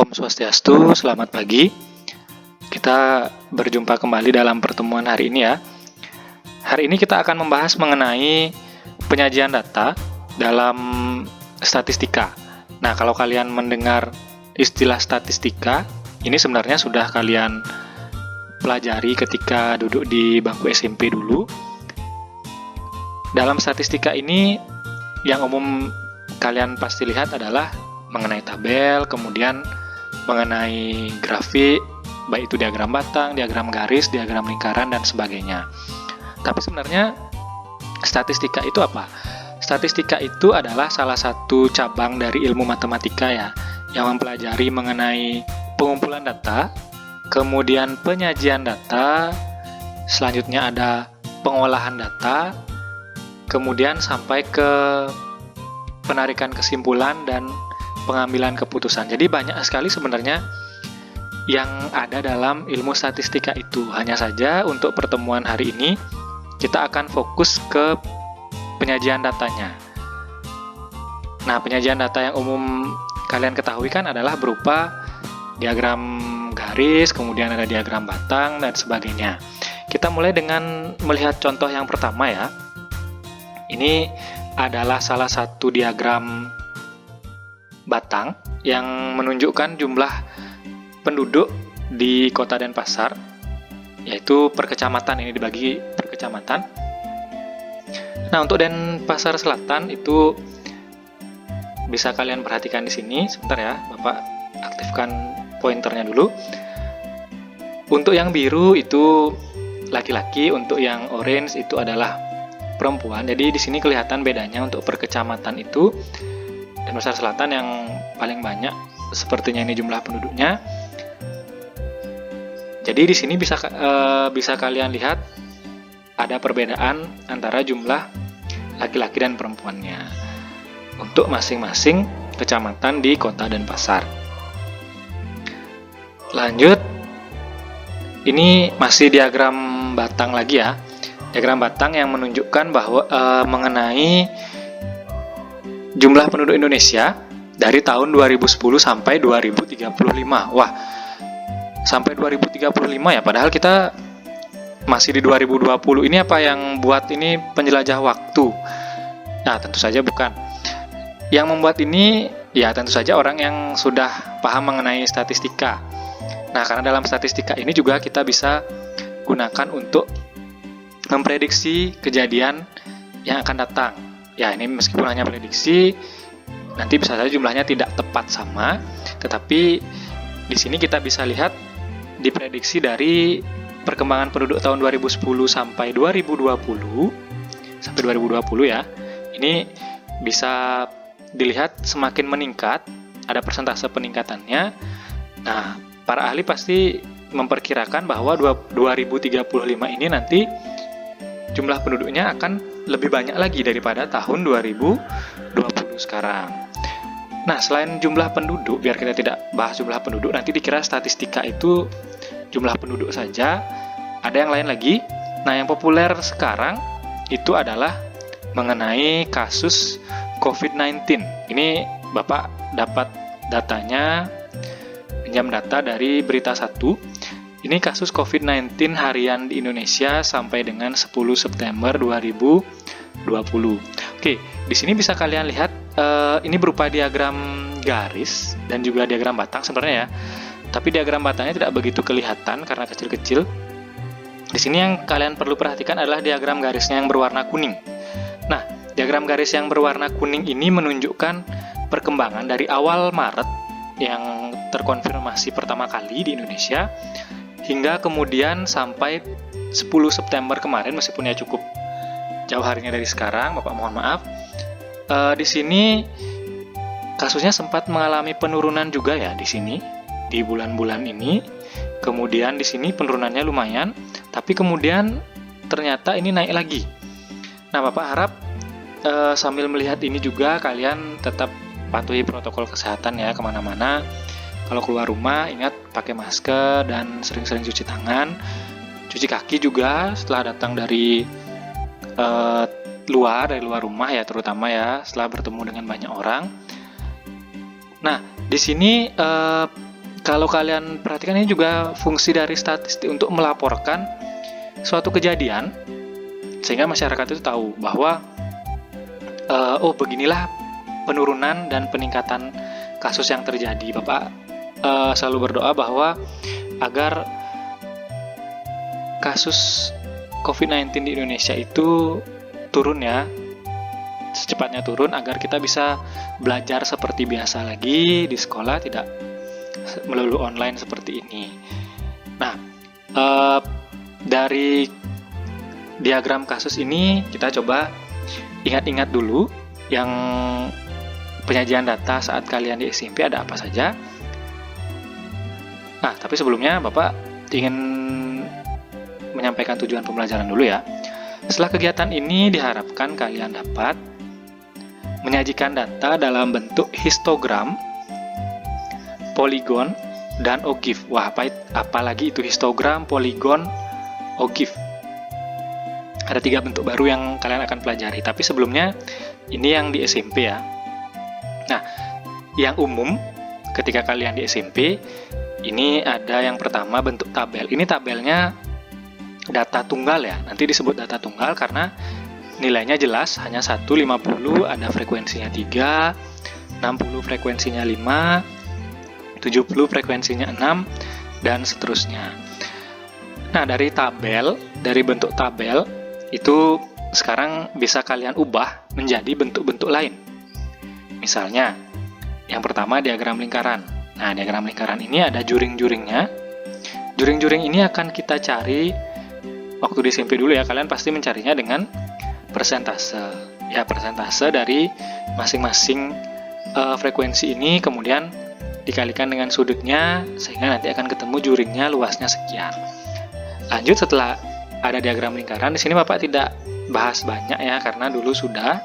Om Swastiastu, selamat pagi. Kita berjumpa kembali dalam pertemuan hari ini ya. Hari ini kita akan membahas mengenai penyajian data dalam statistika. Nah, kalau kalian mendengar istilah statistika, ini sebenarnya sudah kalian pelajari ketika duduk di bangku SMP dulu. Dalam statistika ini, yang umum kalian pasti lihat adalah mengenai tabel, kemudian mengenai grafik, baik itu diagram batang, diagram garis, diagram lingkaran, dan sebagainya. Tapi sebenarnya statistika itu apa? Statistika itu adalah salah satu cabang dari ilmu matematika ya, yang mempelajari mengenai pengumpulan data, kemudian penyajian data, selanjutnya ada pengolahan data, kemudian sampai ke penarikan kesimpulan dan pengambilan keputusan. Jadi banyak sekali sebenarnya yang ada dalam ilmu statistika itu. Hanya saja untuk pertemuan hari ini kita akan fokus ke penyajian datanya. Nah, penyajian data yang umum kalian ketahui kan adalah berupa diagram garis, kemudian ada diagram batang, dan sebagainya. Kita mulai dengan melihat contoh yang pertama ya. Ini adalah salah satu diagram batang yang menunjukkan jumlah penduduk di Kota Denpasar, yaitu per kecamatan, ini dibagi per kecamatan. Nah, untuk Denpasar Selatan itu bisa kalian perhatikan di sini. Sebentar ya, Bapak aktifkan pointernya dulu. Untuk yang biru itu laki-laki, untuk yang orange itu adalah perempuan. Jadi di sini kelihatan bedanya untuk per kecamatan itu. Denpasar Selatan yang paling banyak sepertinya ini jumlah penduduknya. Jadi di sini bisa kalian lihat ada perbedaan antara jumlah laki-laki dan perempuannya untuk masing-masing kecamatan di Kota Denpasar. Lanjut, ini masih diagram batang lagi ya. Diagram batang yang menunjukkan bahwa mengenai jumlah penduduk Indonesia dari tahun 2010 sampai 2035. Wah, sampai 2035 ya, padahal kita masih di 2020. Ini apa yang buat ini penjelajah waktu? Nah, tentu saja bukan. Yang membuat ini ya tentu saja orang yang sudah paham mengenai statistika. Nah, karena dalam statistika ini juga kita bisa gunakan untuk memprediksi kejadian yang akan datang. Ya, ini meskipun hanya prediksi, nanti bisa saja jumlahnya tidak tepat sama, tetapi di sini kita bisa lihat diprediksi dari perkembangan penduduk tahun 2010 sampai 2020 ya. Ini bisa dilihat semakin meningkat, ada persentase peningkatannya. Nah, para ahli pasti memperkirakan bahwa 2035 ini nanti jumlah penduduknya akan lebih banyak lagi daripada tahun 2020 sekarang. Nah, selain jumlah penduduk, biar kita tidak bahas jumlah penduduk, nanti dikira statistika itu jumlah penduduk saja. Ada yang lain lagi. Nah, yang populer sekarang itu adalah mengenai kasus COVID-19. Ini Bapak dapat datanya, pinjam data dari Berita 1. Ini kasus COVID-19 harian di Indonesia sampai dengan 10 September 2020. Oke, di sini bisa kalian lihat ini berupa diagram garis dan juga diagram batang sebenarnya ya. Tapi diagram batangnya tidak begitu kelihatan karena kecil-kecil. Di sini yang kalian perlu perhatikan adalah diagram garisnya yang berwarna kuning. Nah, diagram garis yang berwarna kuning ini menunjukkan perkembangan dari awal Maret yang terkonfirmasi pertama kali di Indonesia hingga kemudian sampai 10 September kemarin, meskipun ya cukup jauh harinya dari sekarang, Bapak mohon maaf. Di sini kasusnya sempat mengalami penurunan juga ya di sini di bulan-bulan ini. Kemudian di sini penurunannya lumayan, tapi kemudian ternyata ini naik lagi. Nah, Bapak harap sambil melihat ini juga kalian tetap patuhi protokol kesehatan ya kemana-mana. Kalau keluar rumah, ingat pakai masker dan sering-sering cuci tangan. Cuci kaki juga setelah datang dari luar rumah ya, terutama ya setelah bertemu dengan banyak orang. Nah, di sini kalau kalian perhatikan, ini juga fungsi dari statistik untuk melaporkan suatu kejadian, sehingga masyarakat itu tahu bahwa oh beginilah penurunan dan peningkatan kasus yang terjadi. Bapak selalu berdoa bahwa agar kasus COVID-19 di Indonesia itu turun ya, secepatnya turun, agar kita bisa belajar seperti biasa lagi di sekolah, tidak melalui online seperti ini. Nah, dari diagram kasus ini kita coba ingat-ingat dulu yang penyajian data saat kalian di SMP ada apa saja. Nah, tapi sebelumnya Bapak ingin menyampaikan tujuan pembelajaran dulu ya. Setelah kegiatan ini diharapkan kalian dapat menyajikan data dalam bentuk histogram, poligon, dan OGIF. Wah, apalagi itu histogram, poligon, OGIF. Ada 3 bentuk baru yang kalian akan pelajari. Tapi sebelumnya, ini yang di SMP ya. Nah, yang umum ketika kalian di SMP, ini ada yang pertama bentuk tabel. Ini tabelnya data tunggal ya. Nanti disebut data tunggal karena nilainya jelas, hanya 1, 50, ada frekuensinya 3, 60 frekuensinya 5, 70 frekuensinya 6, dan seterusnya. Nah, dari bentuk tabel, itu sekarang bisa kalian ubah menjadi bentuk-bentuk lain. Misalnya, yang pertama diagram lingkaran. Nah, diagram lingkaran ini ada juring-juringnya. Juring-juring ini akan kita cari, waktu di SMP dulu ya, kalian pasti mencarinya dengan persentase. Ya, persentase dari masing-masing frekuensi ini, kemudian dikalikan dengan sudutnya, sehingga nanti akan ketemu juringnya luasnya sekian. Lanjut, setelah ada diagram lingkaran, di sini Bapak tidak bahas banyak ya, karena dulu sudah.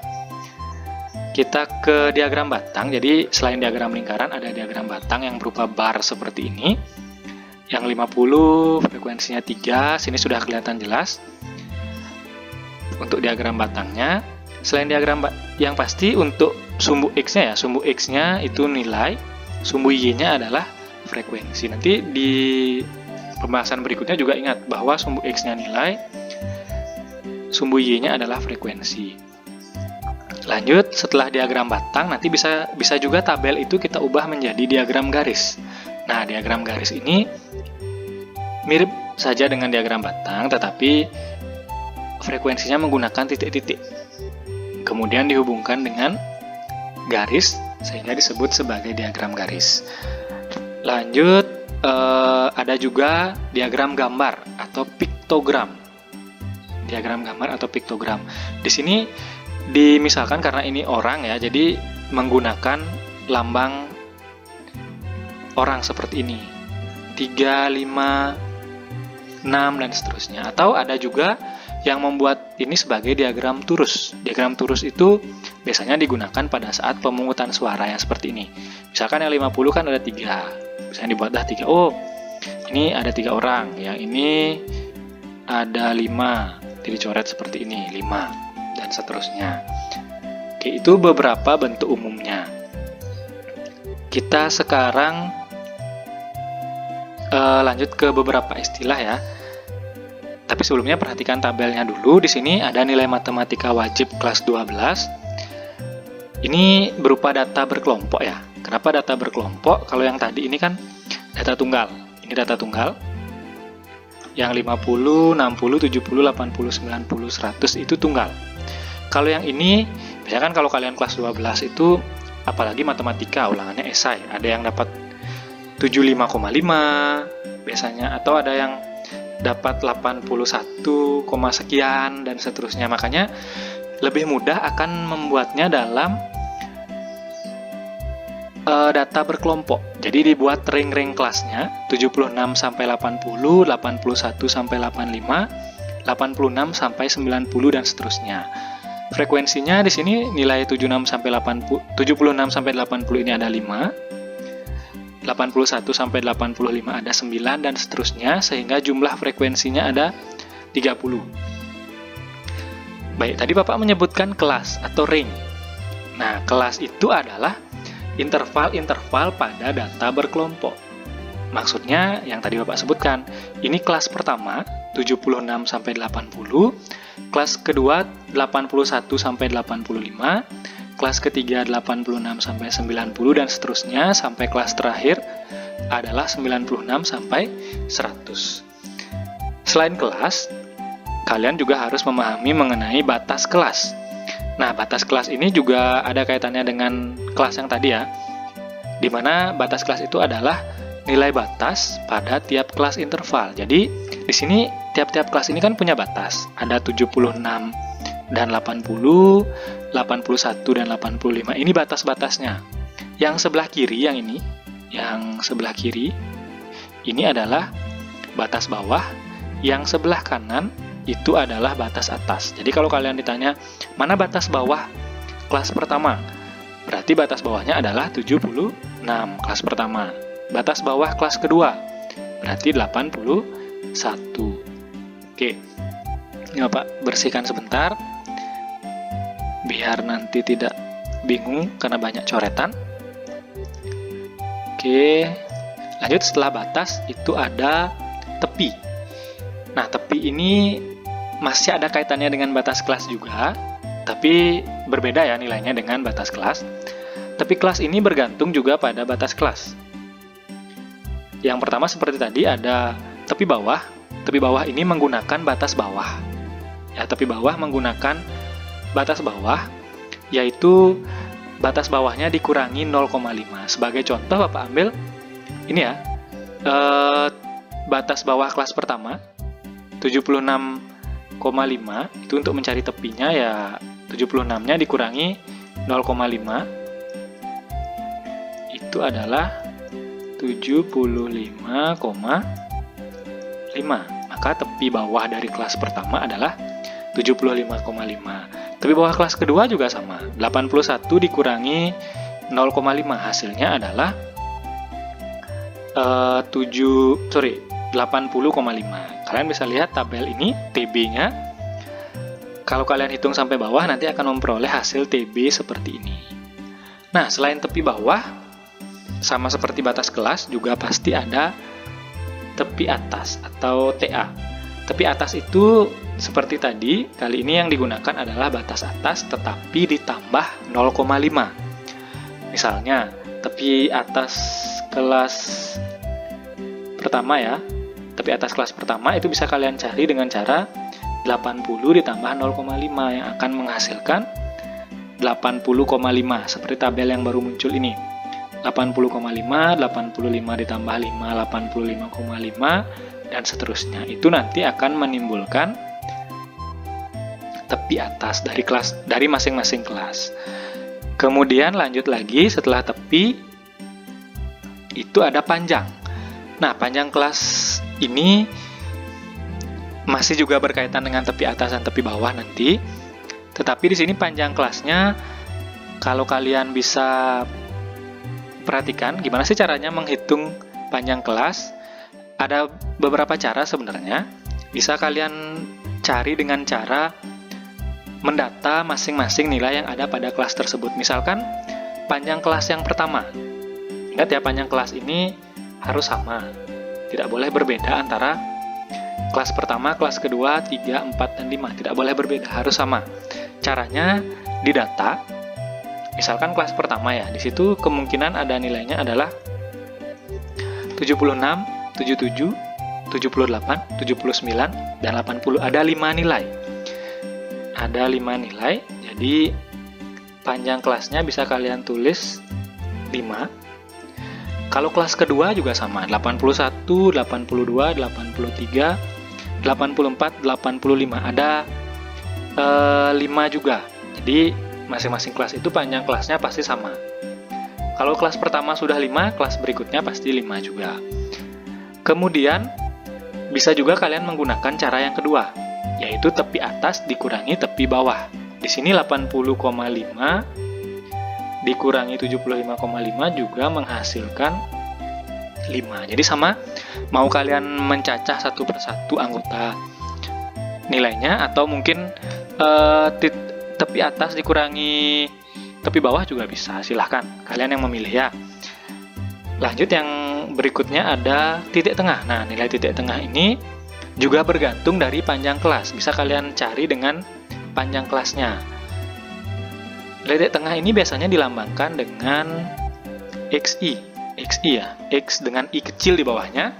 Kita ke diagram batang. Jadi selain diagram lingkaran, ada diagram batang yang berupa bar seperti ini. Yang 50 frekuensinya 3, sini sudah kelihatan jelas. Untuk diagram batangnya, selain diagram yang pasti untuk sumbu X-nya ya, sumbu X-nya itu nilai, sumbu Y-nya adalah frekuensi. Nanti di pembahasan berikutnya juga ingat bahwa sumbu X-nya nilai, sumbu Y-nya adalah frekuensi. Lanjut, setelah diagram batang, nanti bisa juga tabel itu kita ubah menjadi diagram garis. Nah, diagram garis ini mirip saja dengan diagram batang, tetapi frekuensinya menggunakan titik-titik. Kemudian dihubungkan dengan garis, sehingga disebut sebagai diagram garis. Lanjut, ada juga diagram gambar atau piktogram. Diagram gambar atau piktogram. Di sini dimisalkan karena ini orang ya, jadi menggunakan lambang orang seperti ini. 3, 5, 6, dan seterusnya. Atau ada juga yang membuat ini sebagai diagram turus. Diagram turus itu biasanya digunakan pada saat pemungutan suara yang seperti ini. Misalkan yang 50 kan ada 3. Misalnya dibuatlah 3. Oh, ini ada 3 orang. Yang ini ada 5. Jadi dicoret seperti ini, 5. Dan seterusnya. Oke, itu beberapa bentuk umumnya. Kita sekarang lanjut ke beberapa istilah ya. Tapi sebelumnya perhatikan tabelnya dulu. Di sini ada nilai matematika wajib kelas 12. Ini berupa data berkelompok ya. Kenapa data berkelompok? Kalau yang tadi ini kan data tunggal. Ini data tunggal. Yang 50, 60, 70, 80, 90, 100 itu tunggal. Kalau yang ini, misalkan kalau kalian kelas 12 itu, apalagi matematika, ulangannya esai, ada yang dapat 75,5 biasanya, atau ada yang dapat 81, sekian, dan seterusnya. Makanya lebih mudah akan membuatnya dalam data berkelompok. Jadi dibuat ring-ring kelasnya, 76 sampai 80, 81 sampai 85, 86 sampai 90, dan seterusnya. Frekuensinya di sini nilai 76 sampai 80 ini ada 5, 81 sampai 85 ada 9, dan seterusnya, sehingga jumlah frekuensinya ada 30. Baik, tadi Bapak menyebutkan kelas atau ring. Nah, kelas itu adalah interval-interval pada data berkelompok. Maksudnya yang tadi Bapak sebutkan, ini kelas pertama 76 sampai 80, kelas kedua 81 sampai 85, kelas ketiga 86 sampai 90 dan seterusnya sampai kelas terakhir adalah 96 sampai 100. Selain kelas, kalian juga harus memahami mengenai batas kelas. Nah, batas kelas ini juga ada kaitannya dengan kelas yang tadi ya, di mana batas kelas itu adalah nilai batas pada tiap kelas interval. Jadi, di sini tiap-tiap kelas ini kan punya batas. Ada 76 dan 80, 81 dan 85. Ini batas-batasnya. Yang sebelah kiri yang sebelah kiri ini adalah batas bawah, yang sebelah kanan itu adalah batas atas. Jadi kalau kalian ditanya, mana batas bawah kelas pertama? Berarti batas bawahnya adalah 76 kelas pertama. Batas bawah kelas kedua berarti 81. Oke, ini Bapak bersihkan sebentar biar nanti tidak bingung karena banyak coretan. Oke, lanjut. Setelah batas itu ada tepi. Nah, tepi ini masih ada kaitannya dengan batas kelas juga, tapi berbeda ya nilainya dengan batas kelas. Tepi kelas ini bergantung juga pada batas kelas. Yang pertama seperti tadi ada tepi bawah. Tepi bawah ini menggunakan batas bawah. Ya, tepi bawah menggunakan batas bawah, yaitu batas bawahnya dikurangi 0,5. Sebagai contoh Bapak ambil ini ya, batas bawah kelas pertama 76,5 itu untuk mencari tepinya ya 76-nya dikurangi 0,5 itu adalah 75,5. Maka tepi bawah dari kelas pertama adalah 75,5. Tepi bawah kelas kedua juga sama. 81 dikurangi 0,5 hasilnya adalah 80,5. Kalian bisa lihat tabel ini TB-nya. Kalau kalian hitung sampai bawah nanti akan memperoleh hasil TB seperti ini. Nah, selain tepi bawah, sama seperti batas kelas juga pasti ada tepi atas atau TA. Tepi atas itu seperti tadi, kali ini yang digunakan adalah batas atas tetapi ditambah 0,5. Misalnya, tepi atas kelas pertama ya, tepi atas kelas pertama itu bisa kalian cari dengan cara 80 ditambah 0,5 yang akan menghasilkan 80,5 seperti tabel yang baru muncul ini. 80,5, 85 ditambah 5, 85,5 dan seterusnya. Itu nanti akan menimbulkan tepi atas dari masing-masing kelas. Kemudian lanjut lagi, setelah tepi itu ada panjang. Nah, panjang kelas ini masih juga berkaitan dengan tepi atas dan tepi bawah nanti. Tetapi di sini panjang kelasnya kalau kalian bisa perhatikan gimana sih caranya menghitung panjang kelas. Ada beberapa cara sebenarnya. Bisa kalian cari dengan cara mendata masing-masing nilai yang ada pada kelas tersebut. Misalkan panjang kelas yang pertama. Ingat ya, panjang kelas ini harus sama. Tidak boleh berbeda antara kelas pertama, kelas kedua, 3, 4, dan 5. Tidak boleh berbeda, harus sama. Caranya didata. Misalkan kelas pertama ya, di situ kemungkinan ada nilainya adalah 76, 77, 78, 79, dan 80. Ada 5 nilai. Ada 5 nilai, jadi panjang kelasnya bisa kalian tulis 5. Kalau kelas kedua juga sama, 81, 82, 83, 84, 85. Ada 5 juga. Jadi masing-masing kelas itu panjang kelasnya pasti sama. Kalau kelas pertama sudah 5, kelas berikutnya pasti 5 juga. Kemudian bisa juga kalian menggunakan cara yang kedua, yaitu tepi atas dikurangi tepi bawah. Di sini 80,5 dikurangi 75,5 juga menghasilkan 5. Jadi sama, mau kalian mencacah satu persatu anggota nilainya atau mungkin tepi atas dikurangi tepi bawah juga bisa, silahkan kalian yang memilih ya. Lanjut yang berikutnya ada titik tengah. Nah, nilai titik tengah ini juga bergantung dari panjang kelas. Bisa kalian cari dengan panjang kelasnya. Nilai titik tengah ini biasanya dilambangkan dengan XI ya, X dengan I kecil di bawahnya.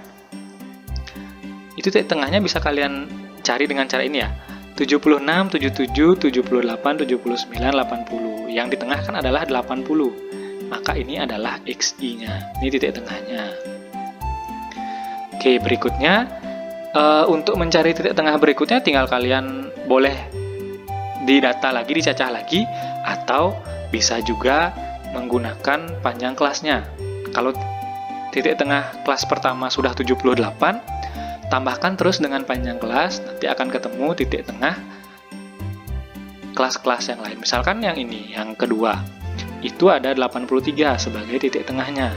Itu titik tengahnya bisa kalian cari dengan cara ini ya. 76, 77, 78, 79, 80. Yang di tengah kan adalah 80. Maka ini adalah XI-nya. Ini titik tengahnya. Oke, berikutnya untuk mencari titik tengah berikutnya tinggal kalian boleh didata lagi, dicacah lagi, atau bisa juga menggunakan panjang kelasnya. Kalau titik tengah kelas pertama sudah 78, tambahkan terus dengan panjang kelas, nanti akan ketemu titik tengah kelas-kelas yang lain. Misalkan yang ini, yang kedua, itu ada 83 sebagai titik tengahnya.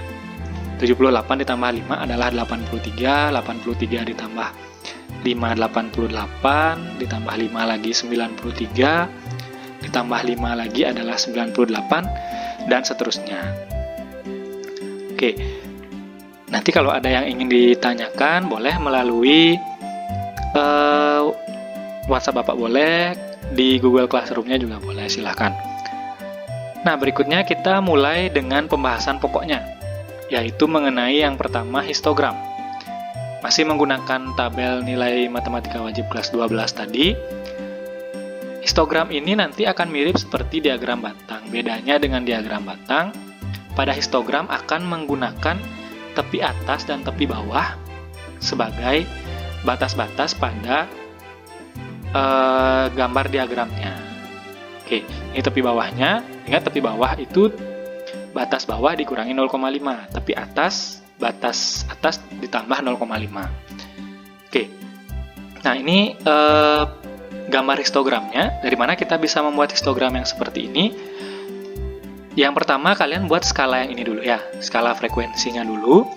78 ditambah 5 adalah 83, 83 ditambah 5, 88, ditambah 5 lagi 93, ditambah 5 lagi adalah 98, dan seterusnya. Oke, nanti kalau ada yang ingin ditanyakan, boleh melalui WhatsApp Bapak boleh, di Google Classroom-nya juga boleh, silahkan. Nah, berikutnya kita mulai dengan pembahasan pokoknya, yaitu mengenai yang pertama histogram. Masih menggunakan tabel nilai matematika wajib kelas 12 tadi. Histogram ini nanti akan mirip seperti diagram batang. Bedanya dengan diagram batang, pada histogram akan menggunakan tepi atas dan tepi bawah sebagai batas-batas pada gambar diagramnya. Oke, ini tepi bawahnya. Ingat, tepi bawah itu batas bawah dikurangi 0,5, tepi atas batas atas ditambah 0,5. Oke, nah ini gambar histogramnya. Dari mana kita bisa membuat histogram yang seperti ini? Yang pertama, kalian buat skala yang ini dulu ya, skala frekuensinya dulu.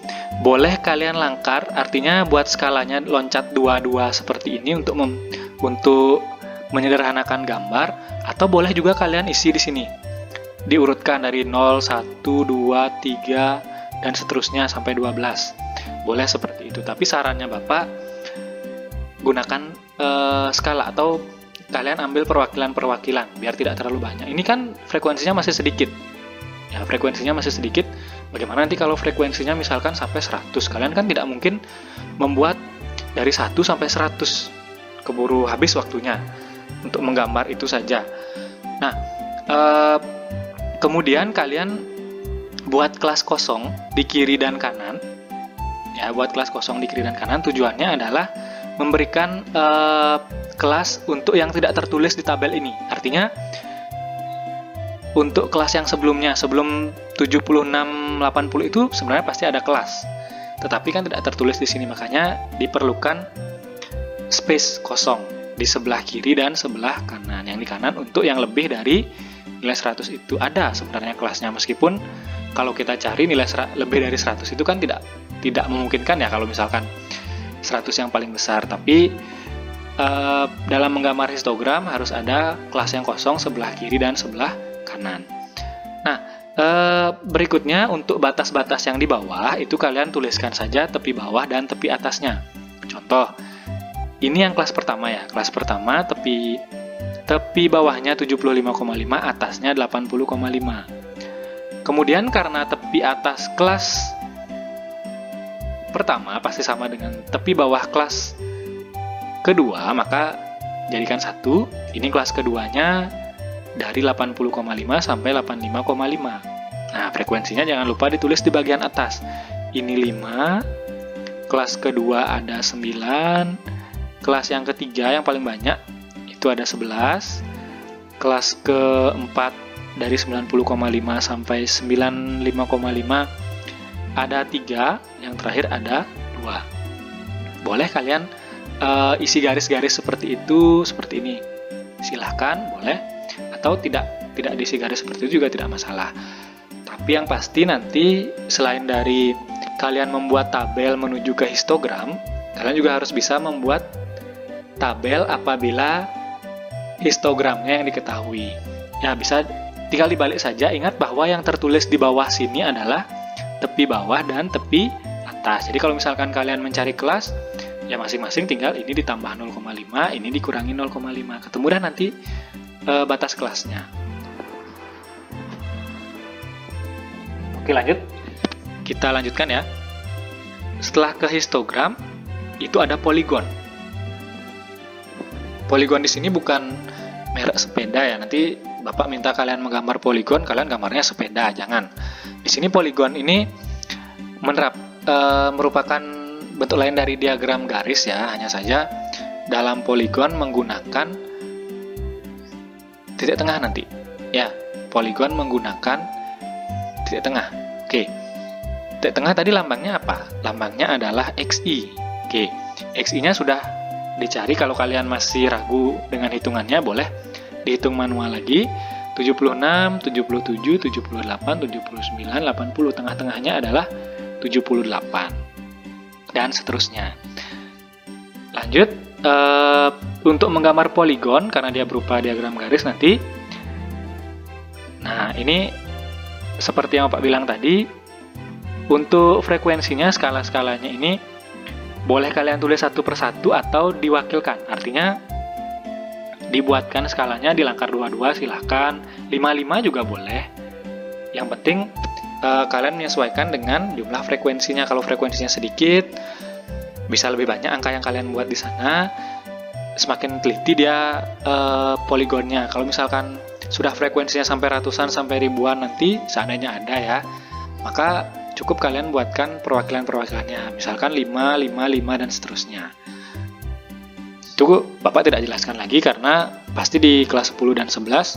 Boleh kalian langkar, artinya buat skalanya loncat 2-2 seperti ini untuk menyederhanakan gambar, atau boleh juga kalian isi di sini. Diurutkan dari 0, 1, 2, 3, dan seterusnya sampai 12. Boleh seperti itu, tapi sarannya Bapak gunakan skala, atau kalian ambil perwakilan-perwakilan biar tidak terlalu banyak. Ini kan frekuensinya masih sedikit. Ya, frekuensinya masih sedikit. Bagaimana nanti kalau frekuensinya misalkan sampai 100? Kalian kan tidak mungkin membuat dari 1 sampai 100. Keburu habis waktunya untuk menggambar itu saja. Nah, kemudian kalian buat kelas kosong di kiri dan kanan. Ya, buat kelas kosong di kiri dan kanan tujuannya adalah memberikan kelas untuk yang tidak tertulis di tabel ini. Artinya untuk kelas yang sebelumnya, sebelum 76-80 itu sebenarnya pasti ada kelas. Tetapi kan tidak tertulis di sini, makanya diperlukan space kosong di sebelah kiri dan sebelah kanan. Yang di kanan untuk yang lebih dari nilai 100 itu ada sebenarnya kelasnya, meskipun kalau kita cari nilai lebih dari 100 itu kan tidak memungkinkan ya kalau misalkan 100 yang paling besar. Tapi dalam menggambar histogram harus ada kelas yang kosong sebelah kiri dan sebelah kanan. Nah, berikutnya untuk batas-batas yang di bawah itu kalian tuliskan saja tepi bawah dan tepi atasnya. Contoh, ini yang kelas pertama ya. Kelas pertama tepi bawahnya 75,5, atasnya 80,5. Kemudian karena tepi atas kelas pertama pasti sama dengan tepi bawah kelas kedua, maka jadikan 1. Ini kelas keduanya dari 80,5 sampai 85,5. Nah, frekuensinya jangan lupa ditulis di bagian atas. Ini 5, kelas kedua ada 9, kelas yang ketiga yang paling banyak itu ada 11, kelas keempat dari 90,5 sampai 95,5 ada 3, yang terakhir ada 2. Boleh kalian isi garis-garis seperti itu, seperti ini. Silahkan, boleh. Atau tidak diisi garis seperti itu juga tidak masalah. Tapi yang pasti nanti selain dari kalian membuat tabel menuju ke histogram, kalian juga harus bisa membuat tabel apabila histogramnya yang diketahui. Ya, bisa tinggal dibalik saja. Ingat bahwa yang tertulis di bawah sini adalah tepi bawah dan tepi atas. Jadi kalau misalkan kalian mencari kelas, ya masing-masing tinggal ini ditambah 0,5, ini dikurangi 0,5. Ketemu dah nanti batas kelasnya. Oke, lanjut. Kita lanjutkan ya. Setelah ke histogram, itu ada poligon. Poligon di sini bukan merek sepeda ya. Nanti Bapak minta kalian menggambar poligon, kalian gambarnya sepeda, jangan. Di sini poligon ini merupakan bentuk lain dari diagram garis ya. Hanya saja dalam poligon menggunakan titik tengah nanti. Ya, poligon menggunakan titik tengah. Oke. Titik tengah tadi lambangnya apa? Lambangnya adalah XI. Oke. XI-nya sudah dicari. Kalau kalian masih ragu dengan hitungannya, boleh dihitung manual lagi. 76, 77, 78, 79, 80. Tengah-tengahnya adalah 78. Dan seterusnya. Lanjut. Untuk menggambar poligon, karena dia berupa diagram garis nanti. Nah, ini seperti yang Bapak bilang tadi, untuk frekuensinya, skala-skalanya ini boleh kalian tulis satu persatu atau diwakilkan. Artinya, dibuatkan skalanya di langkar 22 silahkan, 55 juga boleh. Yang penting kalian menyesuaikan dengan jumlah frekuensinya. Kalau frekuensinya sedikit, bisa lebih banyak angka yang kalian buat di sana. Semakin teliti dia poligonnya. Kalau misalkan sudah frekuensinya sampai ratusan, sampai ribuan nanti, seandainya ada ya, maka cukup kalian buatkan perwakilan-perwakilannya. Misalkan 5, 5, 5, dan seterusnya. Itu Bapak tidak jelaskan lagi karena pasti di kelas 10 dan 11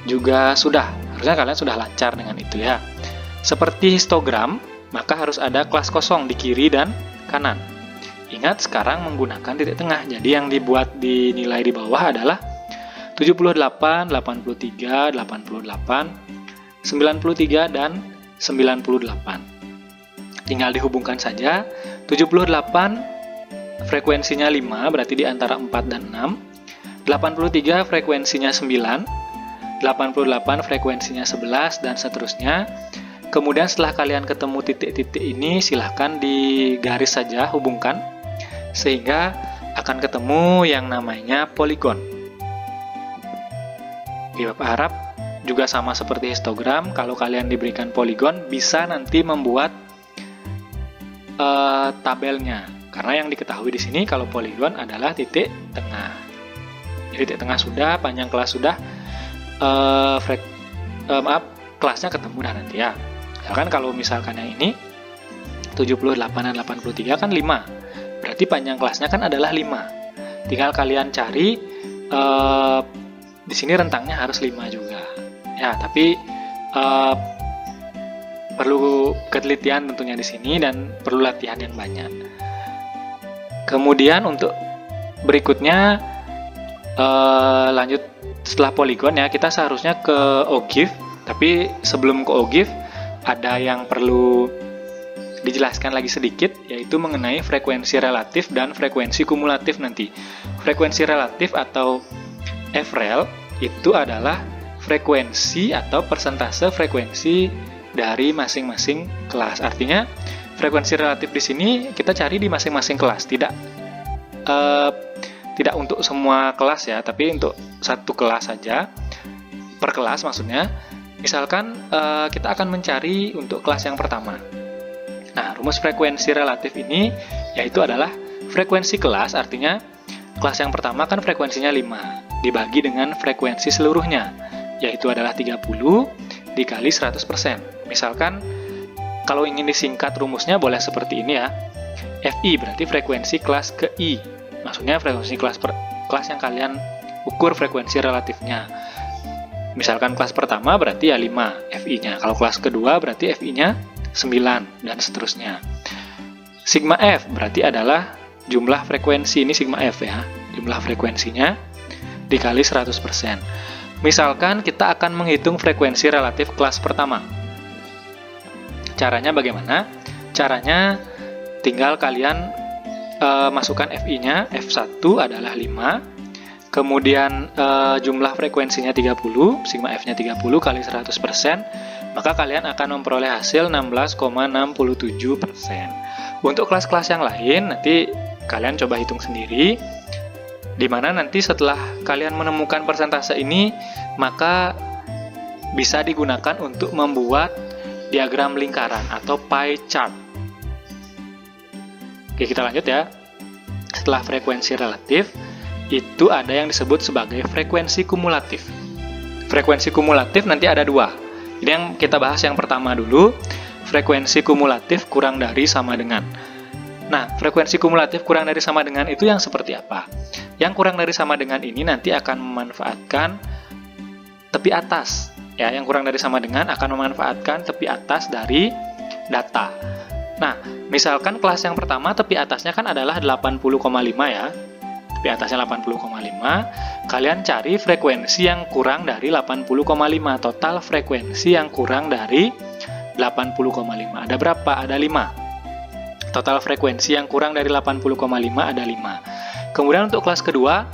juga harusnya kalian sudah lancar dengan itu ya. Seperti histogram, maka harus ada kelas kosong di kiri dan kanan. Ingat sekarang menggunakan titik tengah. Jadi yang dibuat di nilai di bawah adalah 78, 83, 88, 93, dan 98. Tinggal dihubungkan saja. 78 frekuensinya 5, berarti di antara 4 dan 6. 83 frekuensinya 9. 88 frekuensinya 11, dan seterusnya. Kemudian setelah kalian ketemu titik-titik ini, silahkan digaris saja, hubungkan, sehingga akan ketemu yang namanya poligon. Oke, Bapak harap juga sama seperti histogram, kalau kalian diberikan poligon, bisa nanti membuat tabelnya. Karena yang diketahui di sini kalau poligon adalah titik tengah. Jadi titik tengah sudah, panjang kelas sudah, kelasnya ketemu dah nanti ya. Misalkan kalau misalkan yang ini 78 dan 83 kan 5. Berarti panjang kelasnya kan adalah 5. Tinggal kalian cari di sini rentangnya harus 5 juga. Ya, tapi perlu ketelitian tentunya di sini dan perlu latihan yang banyak. Kemudian untuk berikutnya lanjut setelah poligon ya, kita seharusnya ke OGIF. Tapi sebelum ke OGIF ada yang perlu dijelaskan lagi sedikit, yaitu mengenai frekuensi relatif dan frekuensi kumulatif nanti. Frekuensi relatif atau FREL itu adalah frekuensi atau persentase frekuensi dari masing-masing kelas. Artinya frekuensi relatif di sini kita cari di masing-masing kelas, tidak untuk semua kelas ya, tapi untuk satu kelas saja, per kelas maksudnya. Misalkan kita akan mencari untuk kelas yang pertama. Nah, rumus frekuensi relatif ini yaitu adalah frekuensi kelas, artinya kelas yang pertama kan frekuensinya 5, dibagi dengan frekuensi seluruhnya, yaitu adalah 30 dikali 100%. Misalkan kalau ingin disingkat rumusnya boleh seperti ini ya. FI berarti frekuensi kelas ke I. Maksudnya frekuensi kelas yang kalian ukur frekuensi relatifnya. Misalkan kelas pertama berarti ya 5 FI-nya. Kalau kelas kedua berarti FI-nya 9 dan seterusnya. Sigma F berarti adalah jumlah frekuensi, ini sigma F ya. Jumlah frekuensinya dikali 100%. Misalkan kita akan menghitung frekuensi relatif kelas pertama. Caranya bagaimana? Caranya tinggal kalian masukkan FI-nya, F1 adalah 5, kemudian jumlah frekuensinya 30, sigma F-nya 30 kali 100%, maka kalian akan memperoleh hasil 16,67%. Untuk kelas-kelas yang lain, nanti kalian coba hitung sendiri, di mana nanti setelah kalian menemukan persentase ini, maka bisa digunakan untuk membuat diagram lingkaran atau pie chart. Oke, kita lanjut ya. Setelah frekuensi relatif, itu ada yang disebut sebagai frekuensi kumulatif. Frekuensi kumulatif nanti ada dua. Ini yang kita bahas yang pertama dulu, frekuensi kumulatif kurang dari sama dengan. Nah, frekuensi kumulatif kurang dari sama dengan itu yang seperti apa? Yang kurang dari sama dengan ini nanti akan memanfaatkan tepi atas. Ya, yang kurang dari sama dengan akan memanfaatkan tepi atas dari data. Nah, misalkan kelas yang pertama tepi atasnya kan adalah 80,5 ya. Tepi atasnya 80,5. Kalian cari frekuensi yang kurang dari 80,5. Total frekuensi yang kurang dari 80,5. Ada berapa? Ada 5. Total frekuensi yang kurang dari 80,5 ada 5. Kemudian untuk kelas kedua,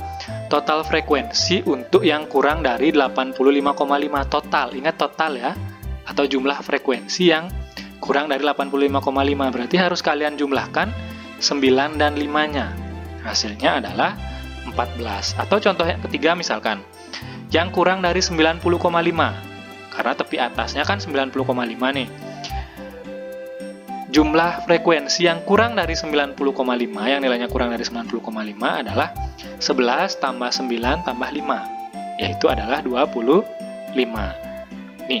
total frekuensi untuk yang kurang dari 85,5 total. Ingat total ya, atau jumlah frekuensi yang kurang dari 85,5. Berarti harus kalian jumlahkan 9 dan 5-nya. Hasilnya adalah 14. Atau contoh yang ketiga misalkan, yang kurang dari 90,5. Karena tepi atasnya kan 90,5 nih. Jumlah frekuensi yang kurang dari 90,5, yang nilainya kurang dari 90,5 adalah 11 tambah 9 tambah 5, yaitu adalah 25. Nih,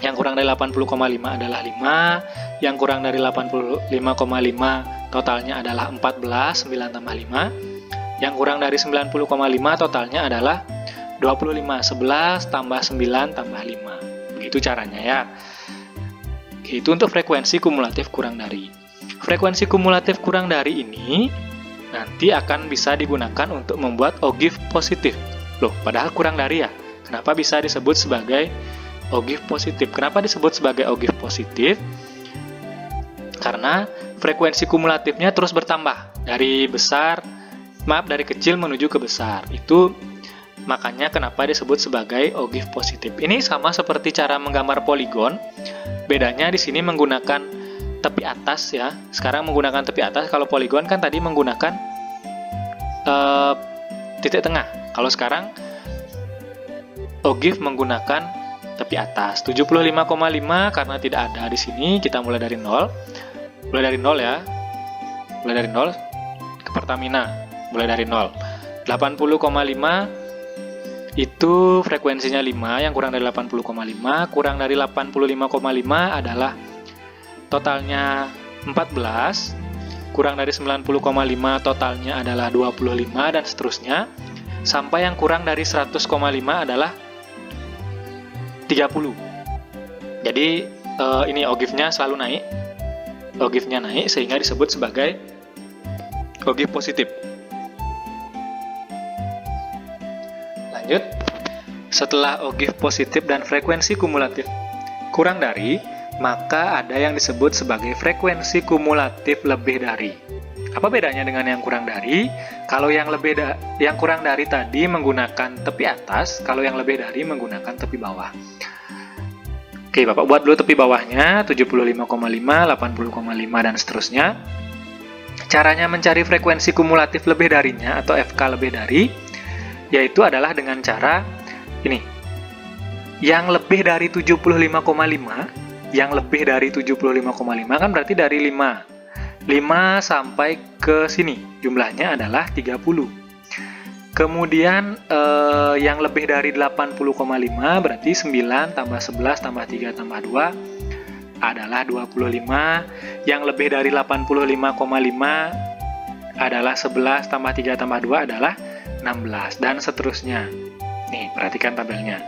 yang kurang dari 80,5 adalah 5, yang kurang dari 85,5 totalnya adalah 14, 9 tambah 5, yang kurang dari 90,5 totalnya adalah 25, 11 tambah 9 tambah 5. Begitu caranya ya. Itu untuk frekuensi kumulatif kurang dari. Frekuensi kumulatif kurang dari ini nanti akan bisa digunakan untuk membuat ogive positif. Loh, padahal kurang dari ya. Kenapa bisa disebut sebagai ogive positif? Kenapa disebut sebagai ogive positif? Karena frekuensi kumulatifnya terus bertambah dari dari kecil menuju ke besar. Itu makanya kenapa disebut sebagai ogive positif. Ini sama seperti cara menggambar poligon. Bedanya di sini menggunakan tepi atas ya. Sekarang menggunakan tepi atas. Kalau poligon kan tadi menggunakan titik tengah. Kalau sekarang ogive menggunakan tepi atas. 75,5 karena tidak ada di sini. Kita mulai dari 0. Mulai dari 0 ya. Mulai dari 0 ke Pertamina. Mulai dari 0. 80,5 itu frekuensinya 5, yang kurang dari 80,5, kurang dari 85,5 adalah totalnya 14, kurang dari 90,5 totalnya adalah 25, dan seterusnya, sampai yang kurang dari 100,5 adalah 30. Jadi ini ogive-nya selalu naik, ogive-nya naik sehingga disebut sebagai ogive positif. Lanjut, setelah ogive positif dan frekuensi kumulatif kurang dari, maka ada yang disebut sebagai frekuensi kumulatif lebih dari. Apa bedanya dengan yang kurang dari? Kalau yang kurang dari tadi menggunakan tepi atas, kalau yang lebih dari menggunakan tepi bawah. Oke, Bapak buat dulu tepi bawahnya, 75,5, 80,5, dan seterusnya. Caranya mencari frekuensi kumulatif lebih darinya atau FK lebih dari, yaitu adalah dengan cara ini. Yang lebih dari 75,5, yang lebih dari 75,5 kan berarti dari 5. 5 sampai ke sini jumlahnya adalah 30. Kemudian yang lebih dari 80,5 berarti 9 tambah 11 tambah 3 tambah 2 adalah 25. Yang lebih dari 85,5 adalah 11 tambah 3 tambah 2 adalah 16, dan seterusnya. Nih, perhatikan tabelnya.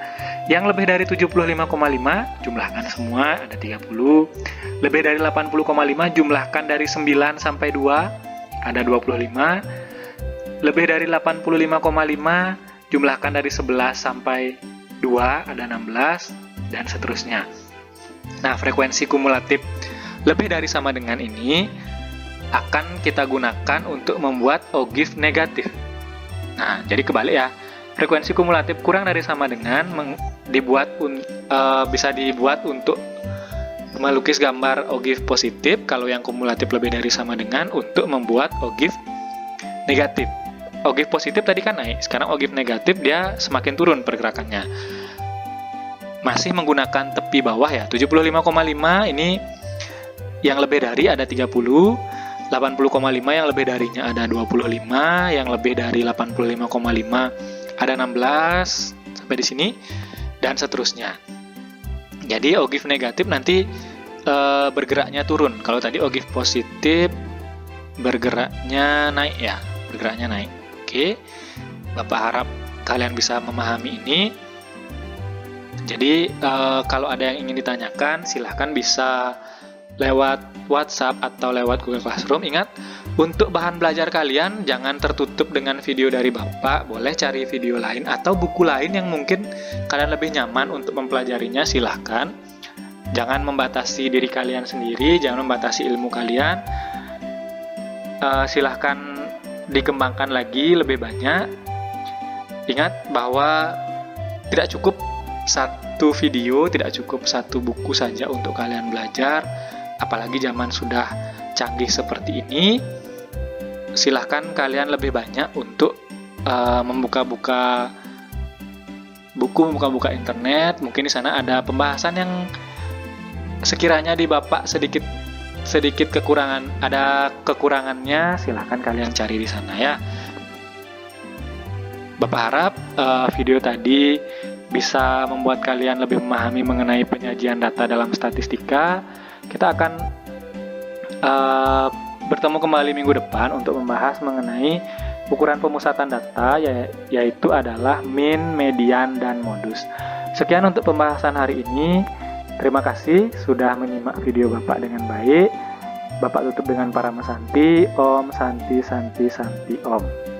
Yang lebih dari 75,5 jumlahkan semua, ada 30. Lebih dari 80,5 jumlahkan dari 9 sampai 2, ada 25. Lebih dari 85,5 jumlahkan dari 11 sampai 2, ada 16, dan seterusnya. Nah, frekuensi kumulatif lebih dari sama dengan ini akan kita gunakan untuk membuat ogive negatif. Nah, jadi kebalik ya. Frekuensi kumulatif kurang dari sama dengan dibuat bisa dibuat untuk melukis gambar ogive positif kalau yang kumulatif lebih dari sama dengan untuk membuat ogive negatif. Ogive positif tadi kan naik, sekarang ogive negatif dia semakin turun pergerakannya. Masih menggunakan tepi bawah ya, 75,5 ini yang lebih dari ada 30, 80,5 yang lebih darinya ada 25, yang lebih dari 85,5 ada 16, sampai di sini, dan seterusnya. Jadi ogive negatif nanti bergeraknya turun. Kalau tadi ogive positif bergeraknya naik ya, bergeraknya naik. Oke, Bapak harap kalian bisa memahami ini. Jadi kalau ada yang ingin ditanyakan, silahkan bisa lewat WhatsApp atau lewat Google Classroom. Ingat, untuk bahan belajar kalian jangan tertutup dengan video dari Bapak. Boleh cari video lain atau buku lain yang mungkin kalian lebih nyaman untuk mempelajarinya, silahkan. Jangan membatasi diri kalian sendiri, jangan membatasi ilmu kalian. Silahkan dikembangkan lagi lebih banyak. Ingat bahwa tidak cukup satu video, tidak cukup satu buku saja untuk kalian belajar. Apalagi zaman sudah canggih seperti ini, silahkan kalian lebih banyak untuk membuka-buka buku, membuka-buka internet. Mungkin di sana ada pembahasan yang sekiranya di Bapak sedikit ada kekurangannya, silahkan kalian cari di sana ya. Bapak harap video tadi bisa membuat kalian lebih memahami mengenai penyajian data dalam statistika. Kita akan bertemu kembali minggu depan untuk membahas mengenai ukuran pemusatan data, yaitu adalah min, median, dan modus. Sekian untuk pembahasan hari ini. Terima kasih sudah menyimak video Bapak dengan baik. Bapak tutup dengan para mesanti. Om Santi Santi Santi Om.